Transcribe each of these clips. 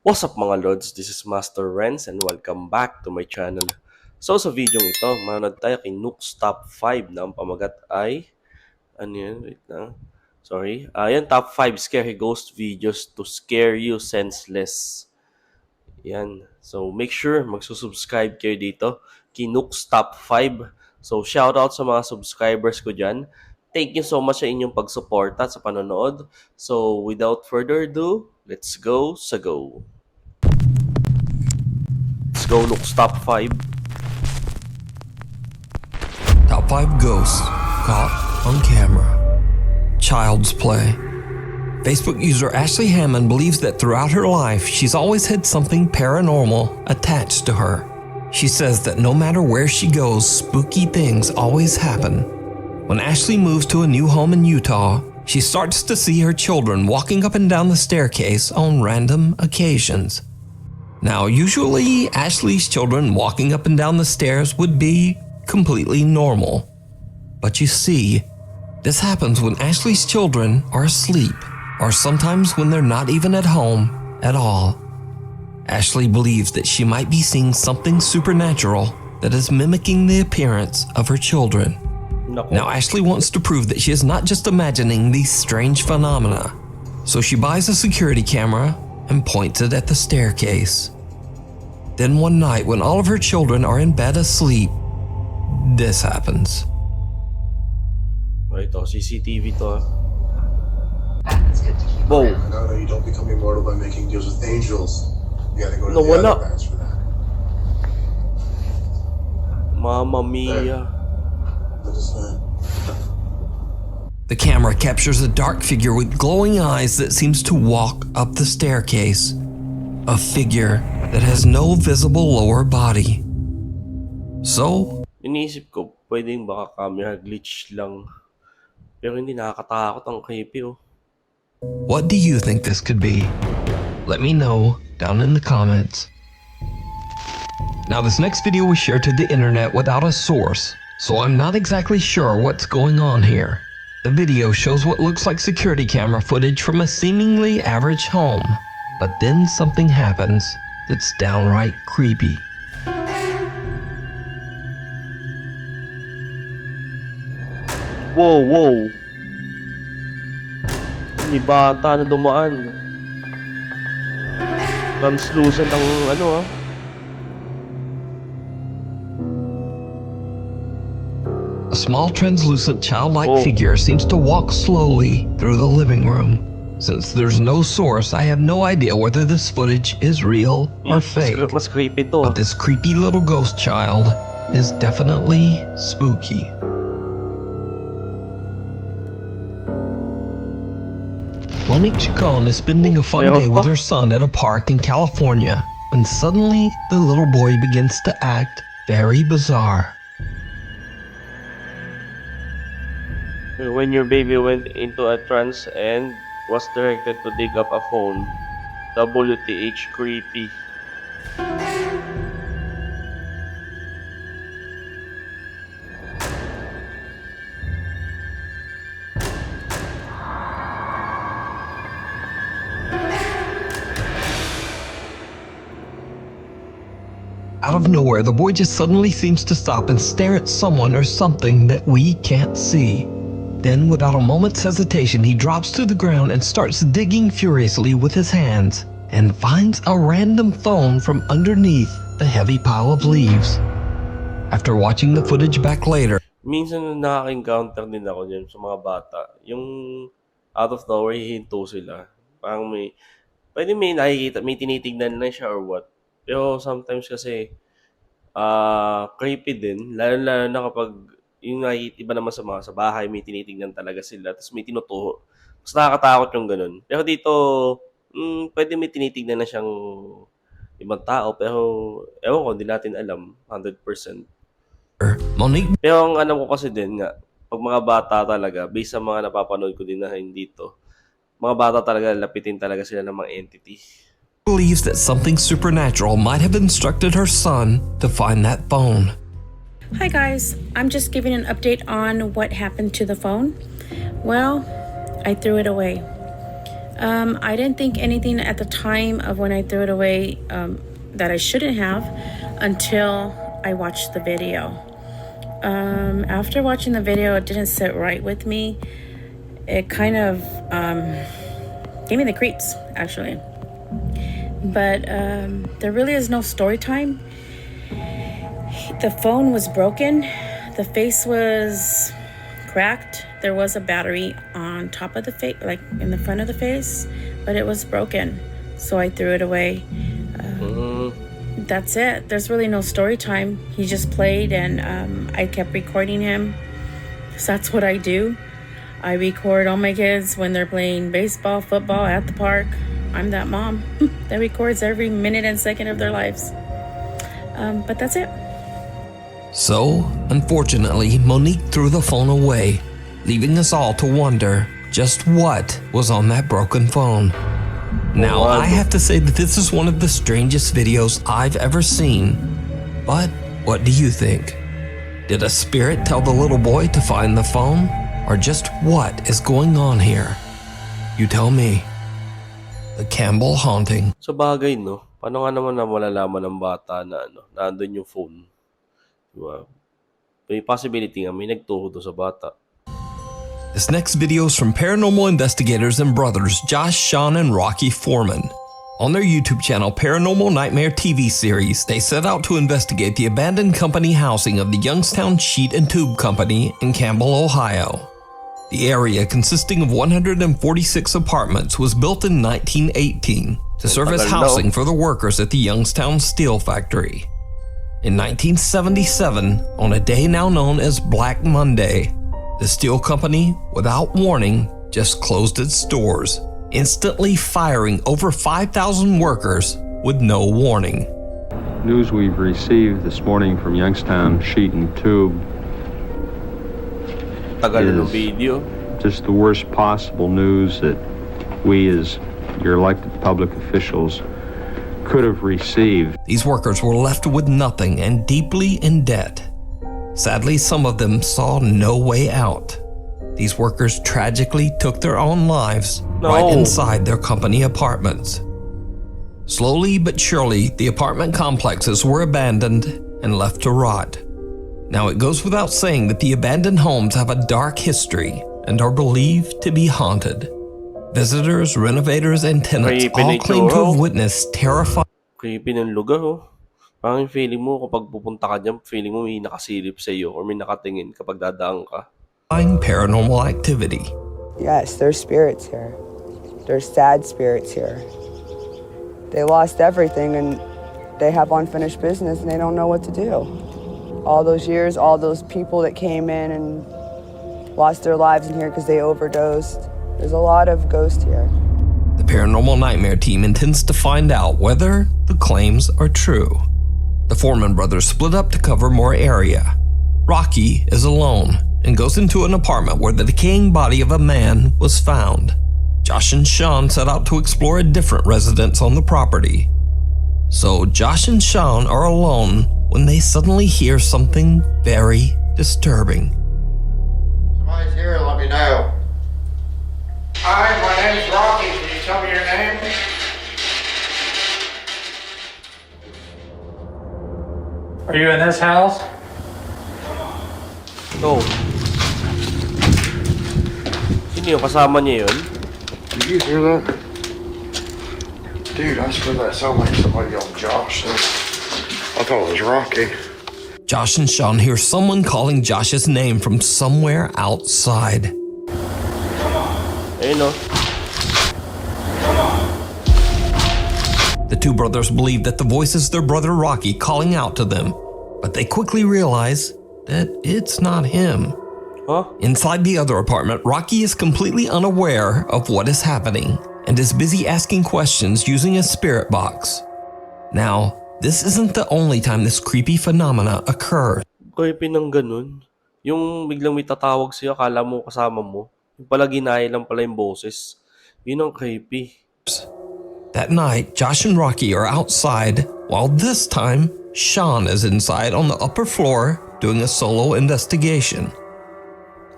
What's up mga lords, this is Master Renz and welcome back to my channel. So sa video ito, manood tayo kay Nook's Top 5 na ang pamagat ay ano yan? Wait lang. Sorry. Yan, Top 5 Scary Ghost Videos to Scare You Senseless. Yan. So make sure magsusubscribe kayo dito kay Nook's Top 5. So shoutout sa mga subscribers ko dyan. Thank you so much sa inyong pagsuporta sa panonood. So without further ado, let's go sa go. Let's go Nook's Top 5. Top 5 Ghosts Caught on Camera. Child's Play. Facebook user Ashley Hammond believes that throughout her life, she's always had something paranormal attached to her. She says that no matter where she goes, spooky things always happen. When Ashley moves to a new home in Utah, she starts to see her children walking up and down the staircase on random occasions. Now, usually, Ashley's children walking up and down the stairs would be completely normal. But you see, this happens when Ashley's children are asleep, or sometimes when they're not even at home at all. Ashley believes that she might be seeing something supernatural that is mimicking the appearance of her children. Now, Ashley wants to prove that she is not just imagining these strange phenomena, so she buys a security camera and points it at the staircase. Then one night, when all of her children are in bed asleep, this happens. Ito, CCTV to. It's good to keep. Whoa. No, you don't become immortal by making deals with angels. You gotta go to No, the wala. other bands for that. Mamma mia. Look at that. The camera captures a dark figure with glowing eyes that seems to walk up the staircase. A figure that has no visible lower body. So, Iniisip ko, pwedeng baka camera glitch lang. Pero hindi, nakakatakot, ang creepy oh. what do you think this could be? Let me know down in the comments. Now, this next video was shared to the internet without a source, so I'm not exactly sure what's going on here. The video shows what looks like security camera footage from a seemingly average home, but then something happens that's downright creepy. Wow, wow. May bata na dumaan. Translucent ang ano ah. A small translucent childlike Oh. figure seems to walk slowly through the living room. Since there's no source, I have no idea whether this footage is real or fake. Mas creepy to. But this creepy little ghost child is definitely spooky. Monique Chacon is spending a fun day with her son at a park in California when suddenly the little boy begins to act very bizarre. When your baby went into a trance and was directed to dig up a phone. WTH creepy. Out of nowhere, the boy just suddenly seems to stop and stare at someone or something that we can't see. Then, without a moment's hesitation, he drops to the ground and starts digging furiously with his hands and finds a random phone from underneath the heavy pile of leaves. After watching the footage back later, Minsan nakaka-encounter din ako dyan sa mga bata. Yung out of nowhere, hihinto sila. Parang pwede may nakikita, may tinitignan na siya or what. Pero sometimes kasi, creepy din. Lalo na kapag, yung nakikita, iba naman sa bahay, may tinitignan talaga sila. Tapos may tinutuho. Mas nakakatakot yung ganun. Pero dito, pwede may tinitignan na siyang ibang tao. Pero, ewan ko, hindi natin alam, 100%. Monique Pero ang alam ko kasi din nga, pag mga bata talaga, based sa mga napapanood ko din na hindi to, mga bata talaga, lapitin talaga sila ng mga entity. believes that something supernatural might have instructed her son to find that phone. Hi guys, I'm just giving an update on what happened to the phone. Well, I threw it away. I didn't think anything at the time of when I threw it away that I shouldn't have until I watched the video. After watching the video, it didn't sit right with me. It kind of gave me the creeps, actually. But there really is no story time. The phone was broken. The face was cracked. There was a battery on top of the face, like in the front of the face, but it was broken. So I threw it away. That's it. There's really no story time. He just played, and I kept recording him. So that's what I do. I record all my kids when they're playing baseball, football at the park. I'm that mom that records every minute and second of their lives. But that's it. So, unfortunately, Monique threw the phone away, leaving us all to wonder just what was on that broken phone. Now, I have to say that this is one of the strangest videos I've ever seen. But what do you think? Did a spirit tell the little boy to find the phone? Or just what is going on here? You tell me. The Campbell Haunting. Sa bagay, no? Paano nga naman na malalaman ng bata na nandun yung phone? Diba? May possibility nga may nagtuho doon sa bata. This next video is from paranormal investigators and brothers Josh, Sean, and Rocky Foreman. On their YouTube channel, Paranormal Nightmare TV series, they set out to investigate the abandoned company housing of the Youngstown Sheet and Tube Company in Campbell, Ohio. The area, consisting of 146 apartments, was built in 1918 to serve as housing for the workers at the Youngstown Steel Factory. In 1977, on a day now known as Black Monday, the steel company, without warning, just closed its doors, instantly firing over 5,000 workers with no warning. News we've received this morning from Youngstown Sheet and Tube Video. Just the worst possible news that we as your elected public officials could have received. These workers were left with nothing and deeply in debt. Sadly, some of them saw no way out. These workers tragically took their own lives right inside their company apartments. Slowly but surely, the apartment complexes were abandoned and left to rot. Now, it goes without saying that the abandoned homes have a dark history and are believed to be haunted. Visitors, renovators, and tenants all claim to have witnessed terrifying... Creepy ng lugar, oh. Parang yung feeling mo kapag pupunta ka dyan, feeling mo may nakasilip sa iyo or may nakatingin kapag dadaan ka. Paranormal activity. Yes, there's spirits here. There's sad spirits here. They lost everything and they have unfinished business and they don't know what to do. All those years, all those people that came in and lost their lives in here because they overdosed. There's a lot of ghosts here. The Paranormal Nightmare team intends to find out whether the claims are true. The Foreman brothers split up to cover more area. Rocky is alone and goes into an apartment where the decaying body of a man was found. Josh and Sean set out to explore a different residence on the property. So Josh and Sean are alone when they suddenly hear something very disturbing. Somebody's here, let me know. Hi, my name's Rocky. Can you tell me your name? Are you in this house? No. Sino yung kasama niya yun? Did you hear that? Dude, I swear that sounded like somebody yelled Josh. I thought it was Rocky. Josh and Sean hear someone calling Josh's name from somewhere outside. Ayun, no. The two brothers believe that the voice is their brother Rocky calling out to them, but they quickly realize that it's not him. Huh? Inside the other apartment, Rocky is completely unaware of what is happening and is busy asking questions using a spirit box. Now, this isn't the only time this creepy phenomena occurs. Creepy ng ganun. Yung biglang may tatawag sa'yo, akala mo kasama mo. Yung pala ginaya lang pala yung boses. Yun ang creepy. That night, Josh and Rocky are outside, while this time, Sean is inside on the upper floor doing a solo investigation.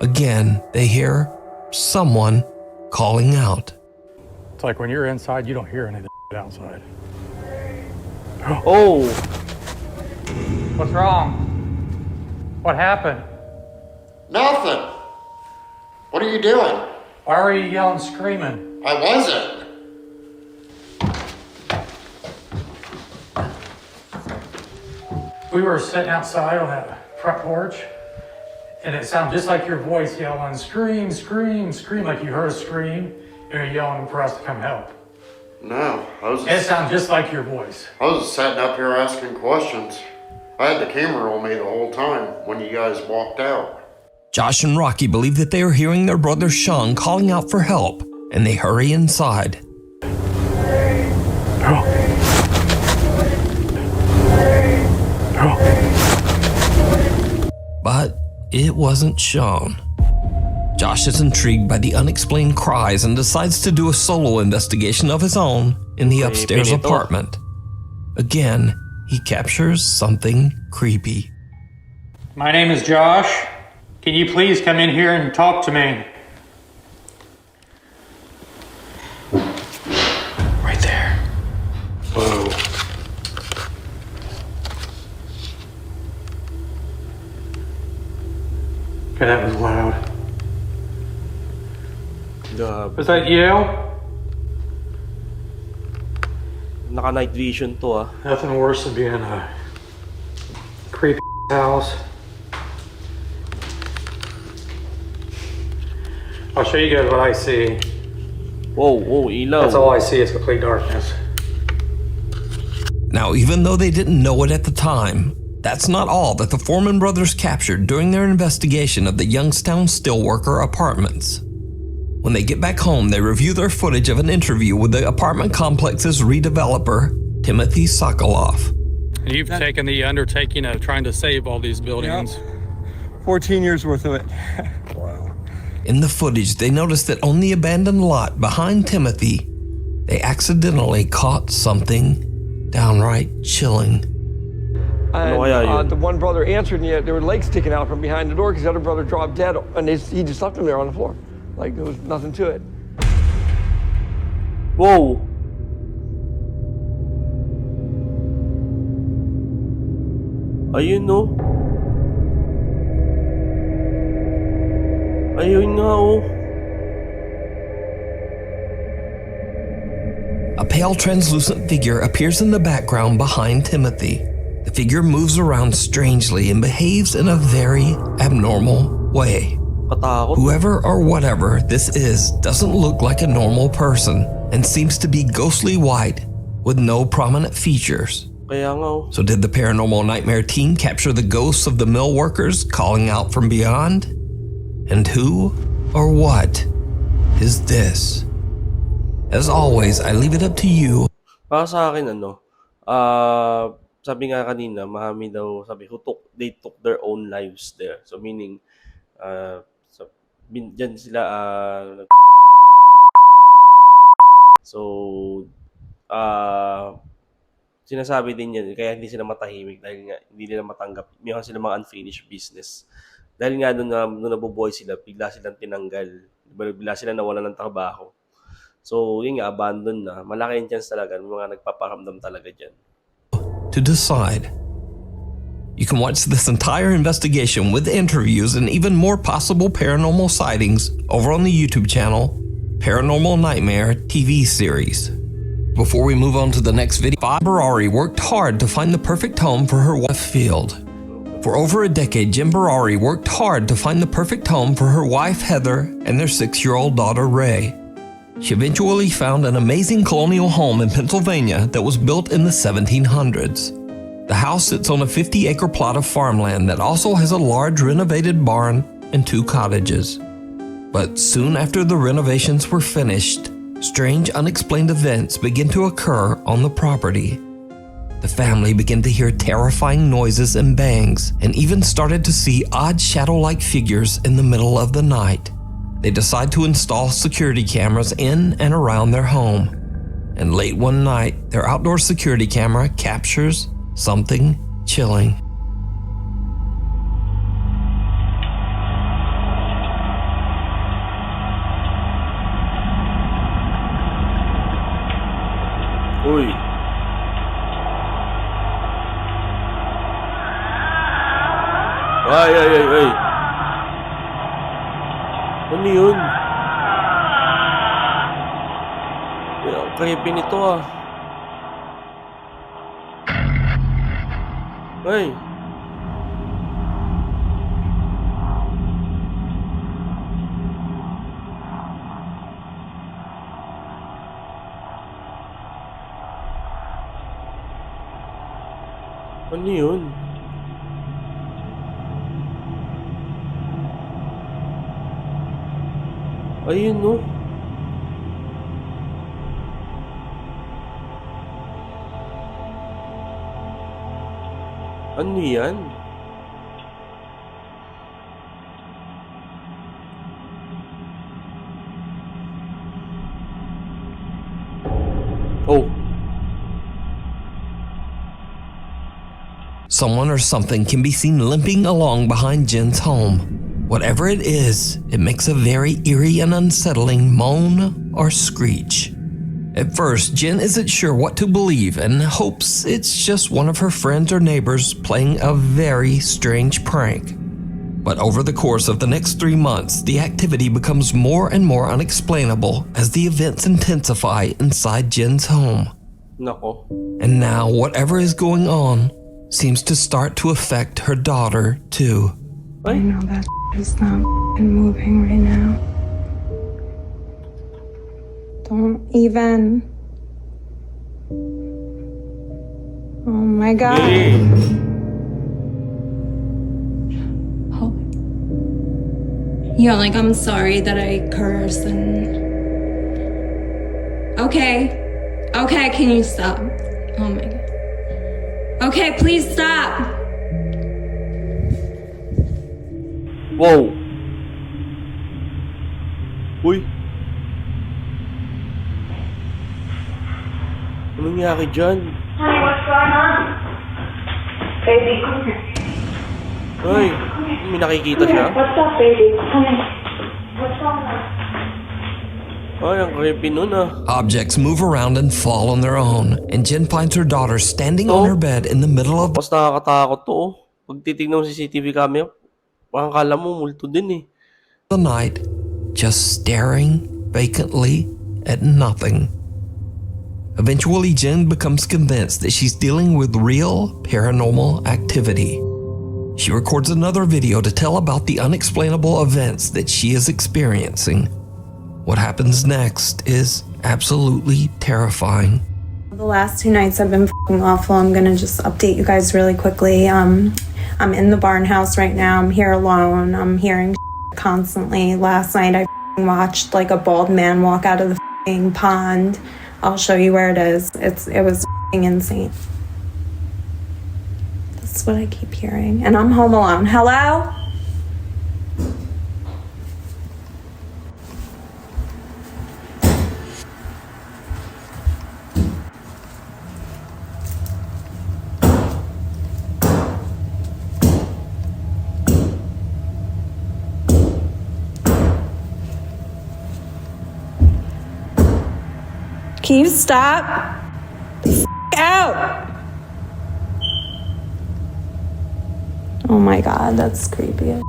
Again, they hear someone calling out. It's like when you're inside, you don't hear anything outside. Oh! What's wrong? What happened? Nothing. What are you doing? Why were you yelling, screaming? I wasn't. We were sitting outside on that front porch, and it sounded just like your voice yelling, scream, scream, scream, like you heard a scream, and you're yelling for us to come help. No, It sounded just like your voice. I was just sitting up here asking questions. I had the camera on me the whole time when you guys walked out. Josh and Rocky believe that they are hearing their brother Sean calling out for help, and they hurry inside. But it wasn't Sean. Josh is intrigued by the unexplained cries and decides to do a solo investigation of his own in the upstairs apartment. Again, he captures something creepy. My name is Josh. Can you please come in here and talk to me? Right there. Whoa. Okay, that was loud. Was that you? Naka-night vision to ah. Nothing worse than being in a creepy house. I'll show you guys what I see. Whoa, whoa, ilaw. That's all I see is complete darkness. Now, even though they didn't know it at the time, that's not all that the Foreman brothers captured during their investigation of the Youngstown Steelworker apartments. When they get back home, they review their footage of an interview with the apartment complex's redeveloper, Timothy Sokoloff. You've taken the undertaking of trying to save all these buildings. Yep. 14 years worth of it. Wow. In the footage, they notice that on the abandoned lot behind Timothy, they accidentally caught something downright chilling. And the one brother answered, and there were legs sticking out from behind the door because the other brother dropped dead, and he just left him there on the floor. Like there was nothing to it. Whoa! Ayun no? Ayun nga oh. A pale translucent figure appears in the background behind Timothy. The figure moves around strangely and behaves in a very abnormal way. Katakot. Whoever or whatever this is doesn't look like a normal person and seems to be ghostly white with no prominent features. Kaya nga oh. So did the Paranormal Nightmare team capture the ghosts of the mill workers calling out from beyond? And who or what is this? As always, I leave it up to you. Para sa akin sabi nga kanina, marami daw, they took their own lives there. So meaning, dyan sila, so, sinasabi din yan, kaya hindi sila matahimik dahil nga hindi nila matanggap, mayroon sila mga unfinished business. Dahil nga nung nabubuhay sila, bigla silang tinanggal, bigla silang nawalan ng trabaho. So, yun nga, abandon na. Malaki yung chance talaga, mga nagpaparamdam talaga dyan. To decide. You can watch this entire investigation with interviews and even more possible paranormal sightings over on the YouTube channel, Paranormal Nightmare TV series. Before we move on to the next video, Barari worked hard to find the perfect home for her wife Field. For over a decade, Jim Barari worked hard to find the perfect home for her wife Heather and their 6-year-old daughter Ray. She eventually found an amazing colonial home in Pennsylvania that was built in the 1700s. The house sits on a 50-acre plot of farmland that also has a large renovated barn and 2 cottages. But soon after the renovations were finished, strange unexplained events began to occur on the property. The family began to hear terrifying noises and bangs, and even started to see odd shadow-like figures in the middle of the night. They decide to install security cameras in and around their home. And late one night, their outdoor security camera captures something chilling. Uy. Ay, ay, ay, ay. Ano yun? Ay, ang creepy nito ah. Ay. Ano yun? Ayun no. Ano yan? Oh. Someone or something can be seen limping along behind Jen's home. Whatever it is, it makes a very eerie and unsettling moan or screech. At first, Jen isn't sure what to believe and hopes it's just one of her friends or neighbors playing a very strange prank. But over the course of the next 3 months, the activity becomes more and more unexplainable as the events intensify inside Jen's home. Nako. And now, whatever is going on seems to start to affect her daughter, too. I know that is not moving right now. Don't even. Oh my God. Hey. Oh. Yeah, like I'm sorry that I curse and. Okay. Okay, can you stop? Oh my God. Okay, please stop. Wow. Uy. Anong nangyari dyan? Honey, what's going on? Baby, come here. Ay, may nakikita siya? What's up, baby? Come here. What's going on? Ay, ang creepy nun ah. Objects move around and fall on their own, and Jen finds her daughter standing on her bed in the middle of Mas nakakatakot to oh. Pag titignan mo sa CCTV camera, parang kala mo multo din eh. the night, just staring vacantly at nothing. Eventually, Jen becomes convinced that she's dealing with real paranormal activity. She records another video to tell about the unexplainable events that she is experiencing. What happens next is absolutely terrifying. The last 2 nights have been fucking awful. I'm gonna just update you guys really quickly. I'm in the barn house right now. I'm here alone. I'm hearing constantly. Last night I watched like a bald man walk out of the pond. I'll show you where it is. It was insane. That's what I keep hearing. And I'm home alone. Hello? Can you stop? Out! Oh my God, that's creepy.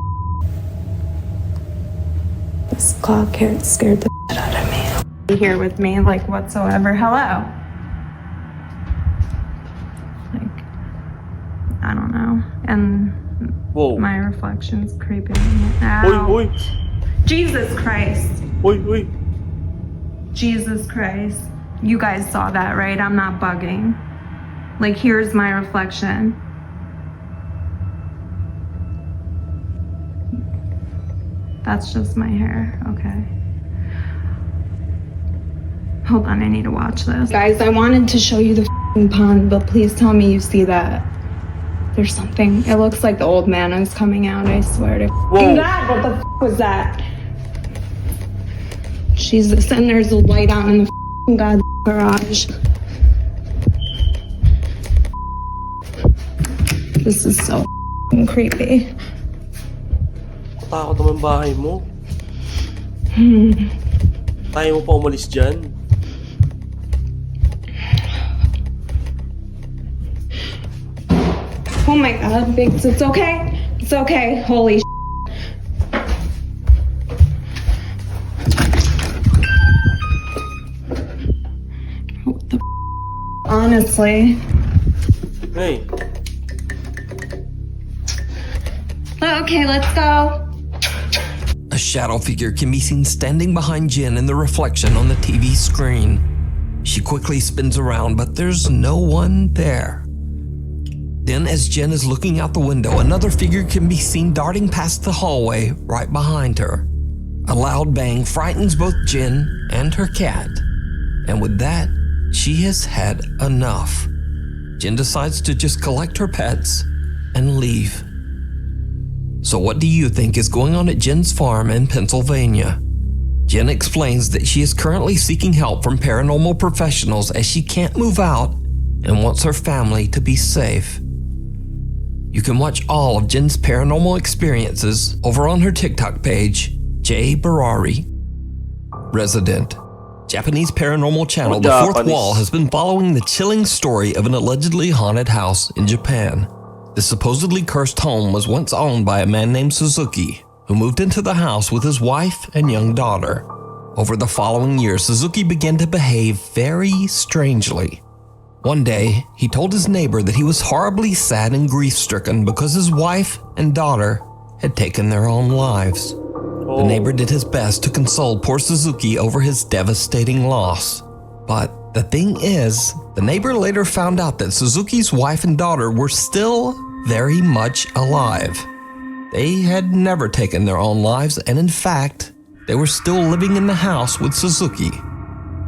This clock here scared the shit out of me. Be here with me, like whatsoever. Hello. Like, I don't know. And Whoa. my reflection's creeping me out. Uy, uy. Jesus Christ. Uy, uy. Jesus Christ. You guys saw that, right? I'm not bugging. Like, here's my reflection. That's just my hair. Okay. Hold on, I need to watch this. Guys, I wanted to show you the f***ing pond, but please tell me you see that. There's something. It looks like the old man is coming out, I swear to Whoa. God, what the f*** was that? Jesus, and there's a light on in the f***ing God garage. This is so f***ing creepy. Takot naman bahay mo. Tayo mo pa umalis dyan. Oh my god, Biggs, it's okay. It's okay. Holy sh**. What the honestly. Hey. Okay, let's go. A shadow figure can be seen standing behind Jen in the reflection on the TV screen. She quickly spins around, but there's no one there. Then, as Jen is looking out the window, another figure can be seen darting past the hallway right behind her. A loud bang frightens both Jen and her cat. And with that, she has had enough. Jen decides to just collect her pets and leave. So what do you think is going on at Jen's farm in Pennsylvania? Jen explains that she is currently seeking help from paranormal professionals as she can't move out and wants her family to be safe. You can watch all of Jen's paranormal experiences over on her TikTok page, J. Barari. Resident. Japanese paranormal channel The Fourth Wall has been following the chilling story of an allegedly haunted house in Japan. The supposedly cursed home was once owned by a man named Suzuki, who moved into the house with his wife and young daughter. Over the following year, Suzuki began to behave very strangely. One day, he told his neighbor that he was horribly sad and grief-stricken because his wife and daughter had taken their own lives. The neighbor did his best to console poor Suzuki over his devastating loss. But the thing is, the neighbor later found out that Suzuki's wife and daughter were still very much alive. They had never taken their own lives, and in fact, they were still living in the house with Suzuki.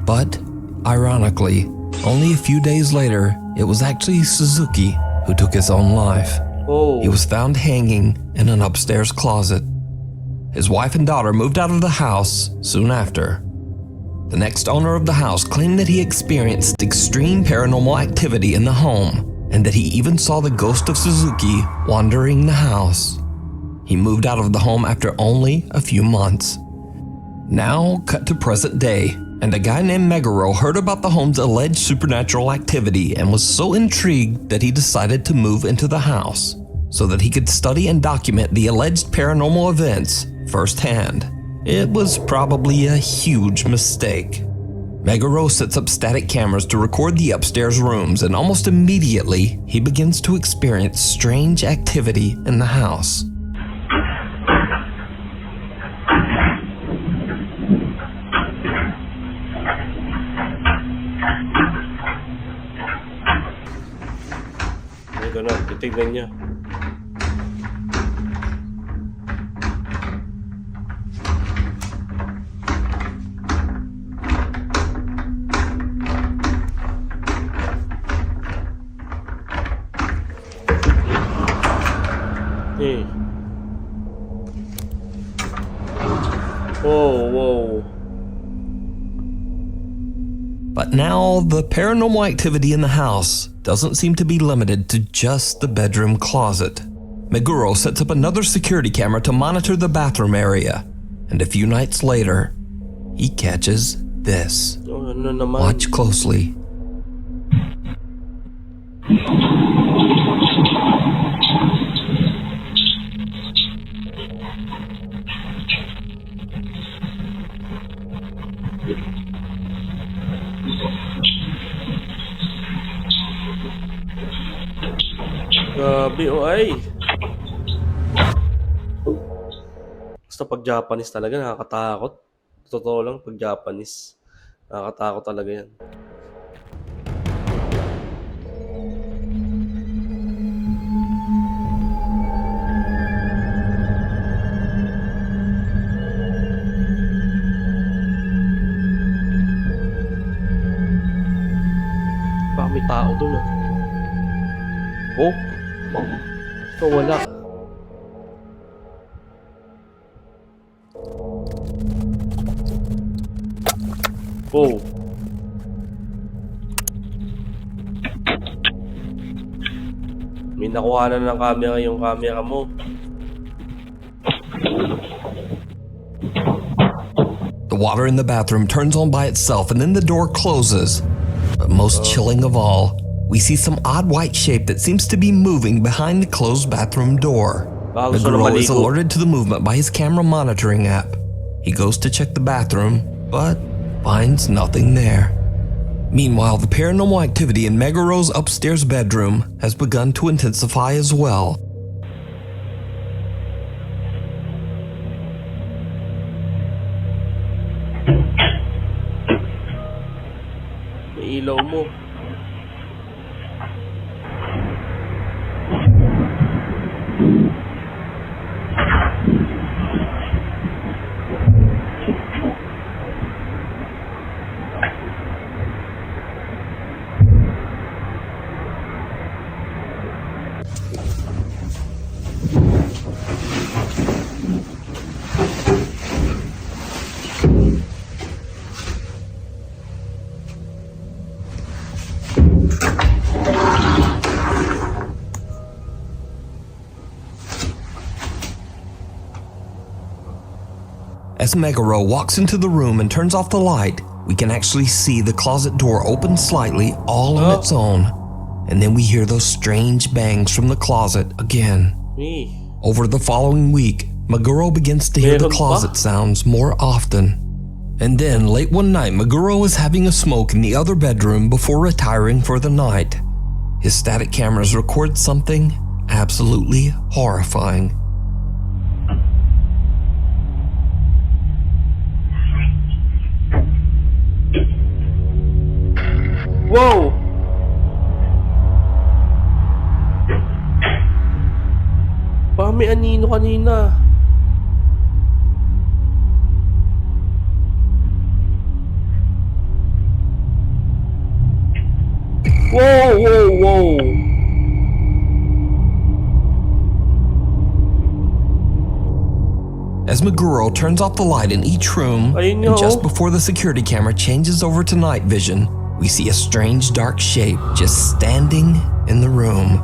But, ironically, only a few days later, it was actually Suzuki who took his own life. He was found hanging in an upstairs closet. His wife and daughter moved out of the house soon after. The next owner of the house claimed that he experienced extreme paranormal activity in the home, and that he even saw the ghost of Suzuki wandering the house. He moved out of the home after only a few months. Now, cut to present day, and a guy named Meguro heard about the home's alleged supernatural activity and was so intrigued that he decided to move into the house so that he could study and document the alleged paranormal events firsthand. It was probably a huge mistake. Meguro sets up static cameras to record the upstairs rooms, and almost immediately, he begins to experience strange activity in the house. Ito na, titignan niya. Hey. Whoa. But now, the paranormal activity in the house doesn't seem to be limited to just the bedroom closet. Meguro sets up another security camera to monitor the bathroom area, and a few nights later, he catches this. Watch closely. Grabe, ay. Basta pag Japanese talaga, nakakatakot. Totoo lang, pag Japanese, nakakatakot talaga yan. Baka may tao doon ah. Oh? Ito wala. Oh. May nakuha na ng camera yung camera mo. The water in the bathroom turns on by itself and then the door closes. But most chilling of all, we see some odd white shape that seems to be moving behind the closed bathroom door. Maguro is alerted to the movement by his camera monitoring app. He goes to check the bathroom, but finds nothing there. Meanwhile, the paranormal activity in Meguro's upstairs bedroom has begun to intensify as well. May ilaw mo. As Meguro walks into the room and turns off the light, we can actually see the closet door open slightly all on its own. And then we hear those strange bangs from the closet again. Over the following week, Meguro begins to hear the closet sounds more often. And then, late one night, Meguro is having a smoke in the other bedroom before retiring for the night. His static cameras record something absolutely horrifying. Wow! Baka may anino kanina. Whoa, whoa, whoa! As Meguro turns off the light in each room, and just before the security camera changes over to night vision, we see a strange dark shape just standing in the room.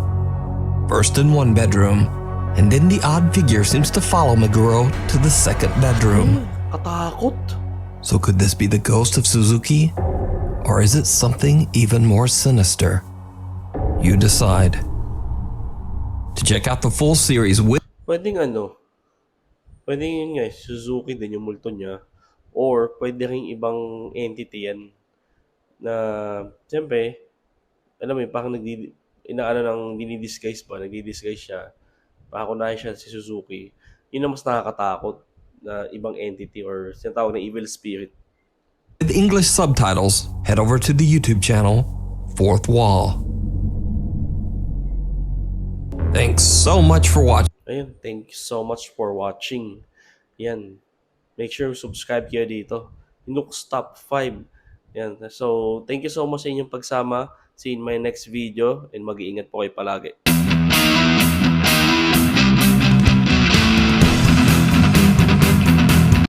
First in one bedroom, and then the odd figure seems to follow Meguro to the second bedroom. Katakot. So could this be the ghost of Suzuki? Or is it something even more sinister? You decide. To check out the full series with... Pwedeng yun nga, Suzuki din yung multo niya. Or pwede rin ibang entity yan. Na, siyempre, alam mo yun, parang dinidisguise siya. Pakunahin siya si Suzuki. Yun ang mas nakakatakot na ibang entity or sinatawag na evil spirit. With English subtitles, head over to the YouTube channel, Fourth Wall. Thanks so much for watching. Ayun, thank you so much for watching. Yan. Make sure subscribe kayo dito. Nooks Top 5. Yan. So, thank you so much sa inyong pagsama. See you in my next video and mag-iingat po kayo palagi.